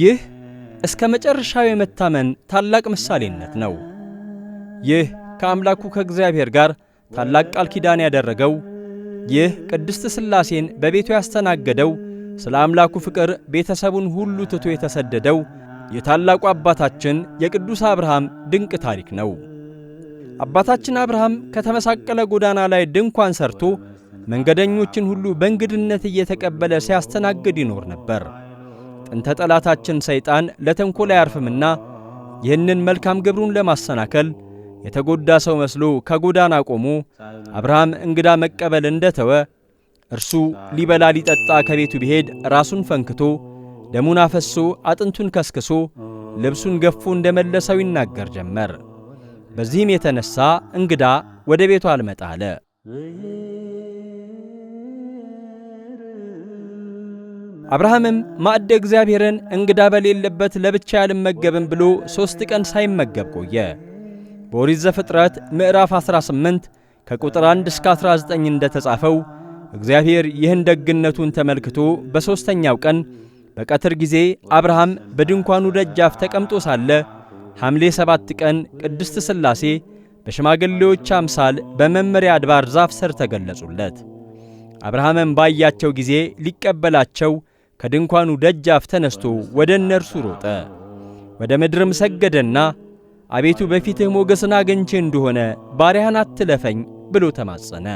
ይህ እስከ መጨረሻው የመታመን ታላቅ ምሳሌነት ነው። ይህ ከአምላኩ ከእግዚአብሔር ጋር ታላቅ ቃል ኪዳን ያደረገው፣ ይህ ቅድስት ሥላሴን በቤቱ ያስተናገደው፣ ስለ አምላኩ ፍቅር ቤተሰቡን ሁሉ ትቶ የተሰደደው የታላቁ አባታችን የቅዱስ አብርሃም ድንቅ ታሪክ ነው። አባታችን አብርሃም ከተመሳቀለ ጎዳና ላይ ድንኳን ሰርቶ መንገደኞችን ሁሉ በእንግድነት እየተቀበለ ሲያስተናግድ ይኖር ነበር። ጥንተ ጠላታችን ሰይጣን ለተንኮል አያርፍምና ይህንን መልካም ግብሩን ለማሰናከል የተጎዳ ሰው መስሎ ከጎዳና ቆሞ አብርሃም እንግዳ መቀበል እንደተወ እርሱ ሊበላ ሊጠጣ ከቤቱ ቢሄድ ራሱን ፈንክቶ ደሙን አፈሶ አጥንቱን ከስክሶ ልብሱን ገፎ እንደመለሰው ይናገር ጀመር። በዚህም የተነሳ እንግዳ ወደ ቤቱ አልመጣ አለ። አብርሃምም ማዕደ እግዚአብሔርን እንግዳ በሌለበት ለብቻ ያልመገብም ብሎ 3 ቀን ሳይመገብ ቆየ። በኦሪት ዘፍጥረት ምዕራፍ 18 ከቁጥር 1 እስከ 19 እንደተጻፈው እግዚአብሔር ይህን ደግነቱን ተመልክቶ በሦስተኛው ቀን በቀትር ጊዜ አብርሃም በድንኳኑ ደጃፍ ተቀምጦ ሳለ ሐምሌ 7 ቀን ቅድስት ሥላሴ በሽማግሌዎች አምሳል በመመሪያ አድባር ዛፍ ስር ተገለጹለት። አብርሃምም ባያቸው ጊዜ ሊቀበላቸው ከድንኳኑ ደጃፍ ተነስቶ ወደ እነርሱ ሮጠ። ወደ ምድርም ሰገደና አቤቱ በፊትህ ሞገስን አግኝቼ እንደሆነ ባሪያህን አትለፈኝ ብሎ ተማጸነ።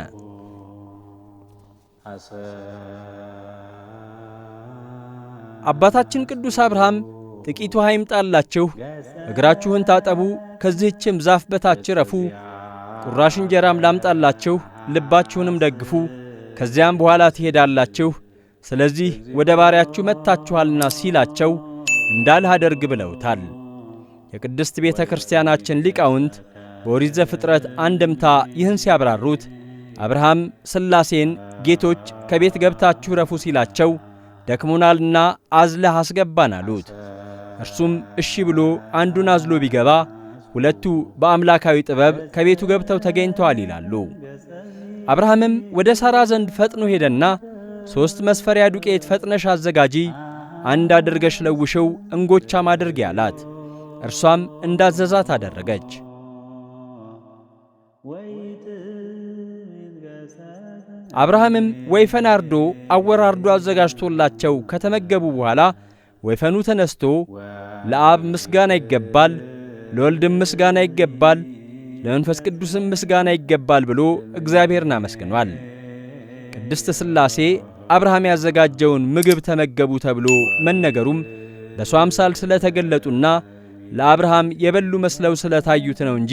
አባታችን ቅዱስ አብርሃም ጥቂት ውሃ ይምጣላችሁ፣ እግራችሁን ታጠቡ፣ ከዚህችም ዛፍ በታች ረፉ፣ ቁራሽ እንጀራም ላምጣላችሁ፣ ልባችሁንም ደግፉ፣ ከዚያም በኋላ ትሄዳላችሁ፣ ስለዚህ ወደ ባሪያችሁ መጥታችኋልና ሲላቸው እንዳልህ አደርግ ብለውታል። የቅድስት ቤተ ክርስቲያናችን ሊቃውንት በኦሪት ዘፍጥረት አንድምታ ይህን ሲያብራሩት አብርሃም ሥላሴን ጌቶች ከቤት ገብታችሁ ረፉ ሲላቸው ደክሞናልና አዝለህ አስገባን አሉት። እርሱም እሺ ብሎ አንዱን አዝሎ ቢገባ ሁለቱ በአምላካዊ ጥበብ ከቤቱ ገብተው ተገኝተዋል ይላሉ። አብርሃምም ወደ ሳራ ዘንድ ፈጥኖ ሄደና 3 መስፈሪያ ዱቄት ፈጥነሽ አዘጋጂ፣ አንድ አድርገሽ ለውሽው እንጎቻም አድርጊ አላት። እርሷም እንዳዘዛት አደረገች። አብርሃምም ወይፈን አርዶ አወራርዶ አዘጋጅቶላቸው ከተመገቡ በኋላ ወይፈኑ ተነስቶ ለአብ ምስጋና ይገባል፣ ለወልድም ምስጋና ይገባል፣ ለመንፈስ ቅዱስም ምስጋና ይገባል ብሎ እግዚአብሔርን አመስግኗል። ቅድስት ሥላሴ አብርሃም ያዘጋጀውን ምግብ ተመገቡ ተብሎ መነገሩም በሷ አምሳል ስለተገለጡና ለአብርሃም የበሉ መስለው ስለታዩት ነው እንጂ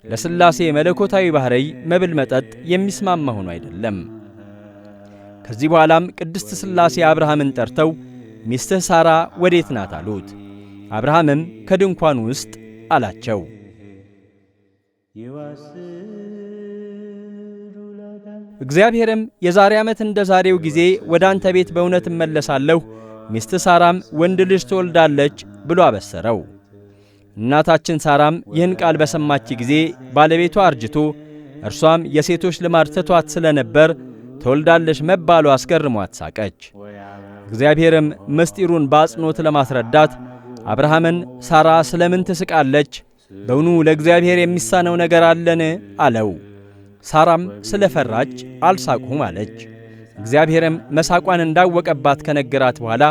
ለሥላሴ መለኮታዊ ባሕርይ መብል መጠጥ የሚስማማ ሆኖ አይደለም። ከዚህ በኋላም ቅድስት ሥላሴ አብርሃምን ጠርተው ሚስትህ ሳራ ወዴት ናት አሉት። አብርሃምም ከድንኳኑ ውስጥ አላቸው። እግዚአብሔርም የዛሬ ዓመት እንደ ዛሬው ጊዜ ወደ አንተ ቤት በእውነት እመለሳለሁ፣ ሚስት ሳራም ወንድ ልጅ ትወልዳለች ብሎ አበሰረው። እናታችን ሳራም ይህን ቃል በሰማች ጊዜ ባለቤቷ አርጅቶ እርሷም የሴቶች ልማድ ትቷት ስለነበር ትወልዳለች መባሉ አስገርሟት ሳቀች። እግዚአብሔርም ምስጢሩን በአጽንኦት ለማስረዳት አብርሃምን ሳራ ስለምን ትስቃለች? በውኑ ለእግዚአብሔር የሚሳነው ነገር አለን? አለው። ሳራም ስለፈራች አልሳቅሁም አለች። እግዚአብሔርም መሳቋን እንዳወቀባት ከነገራት በኋላ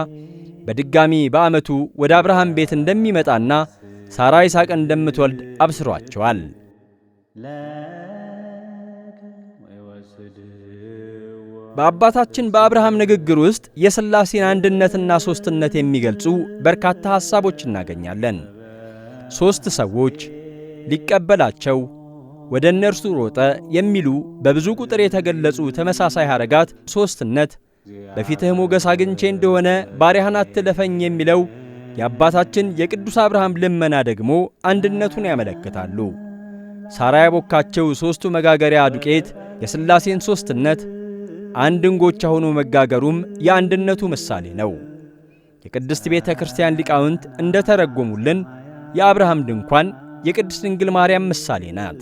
በድጋሚ በዓመቱ ወደ አብርሃም ቤት እንደሚመጣና ሳራ ይስሐቅን እንደምትወልድ አብስሯቸዋል። በአባታችን በአብርሃም ንግግር ውስጥ የሥላሴን አንድነትና ሦስትነት የሚገልጹ በርካታ ሐሳቦች እናገኛለን። 3 ሰዎች ሊቀበላቸው ወደ እነርሱ ሮጠ የሚሉ በብዙ ቁጥር የተገለጹ ተመሳሳይ ሐረጋት ሦስትነት፣ በፊትህ ሞገስ አግኝቼ እንደሆነ ባሪያህን አትለፈኝ የሚለው የአባታችን የቅዱስ አብርሃም ልመና ደግሞ አንድነቱን ያመለክታሉ። ሳራ ያቦካቸው 3ቱ መጋገሪያ ዱቄት የሥላሴን ሦስትነት፣ አንድ እንጎቻ ሆኖ መጋገሩም የአንድነቱ ምሳሌ ነው። የቅድስት ቤተ ክርስቲያን ሊቃውንት እንደ ተረጎሙልን የአብርሃም ድንኳን የቅድስት ድንግል ማርያም ምሳሌ ናት።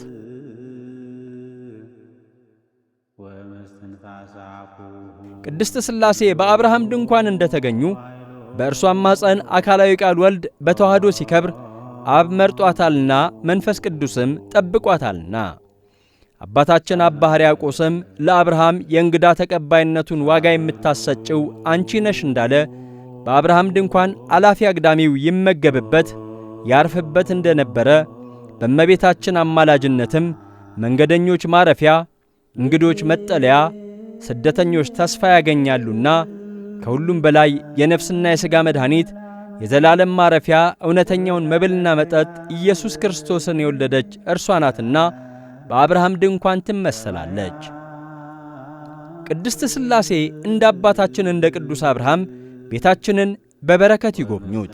ቅድስት ሥላሴ በአብርሃም ድንኳን እንደተገኙ በእርሷም ማፀን አካላዊ ቃል ወልድ በተዋህዶ ሲከብር አብ መርጧታልና መንፈስ ቅዱስም ጠብቋታልና። አባታችን አባ ሕርያቆስም ለአብርሃም የእንግዳ ተቀባይነቱን ዋጋ የምታሰጭው አንቺ ነሽ እንዳለ በአብርሃም ድንኳን አላፊ አግዳሚው ይመገብበት ያርፍበት እንደነበረ በእመቤታችን አማላጅነትም መንገደኞች ማረፊያ፣ እንግዶች መጠለያ፣ ስደተኞች ተስፋ ያገኛሉና ከሁሉም በላይ የነፍስና የሥጋ መድኃኒት የዘላለም ማረፊያ እውነተኛውን መብልና መጠጥ ኢየሱስ ክርስቶስን የወለደች እርሷ ናትና በአብርሃም ድንኳን ትመሰላለች። ቅድስት ሥላሴ እንደ አባታችን እንደ ቅዱስ አብርሃም ቤታችንን በበረከት ይጎብኙት።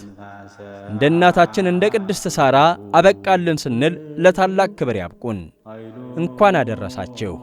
እንደ እናታችን እንደ ቅድስት ሳራ አበቃልን ስንል ለታላቅ ክብር ያብቁን። እንኳን አደረሳችሁ።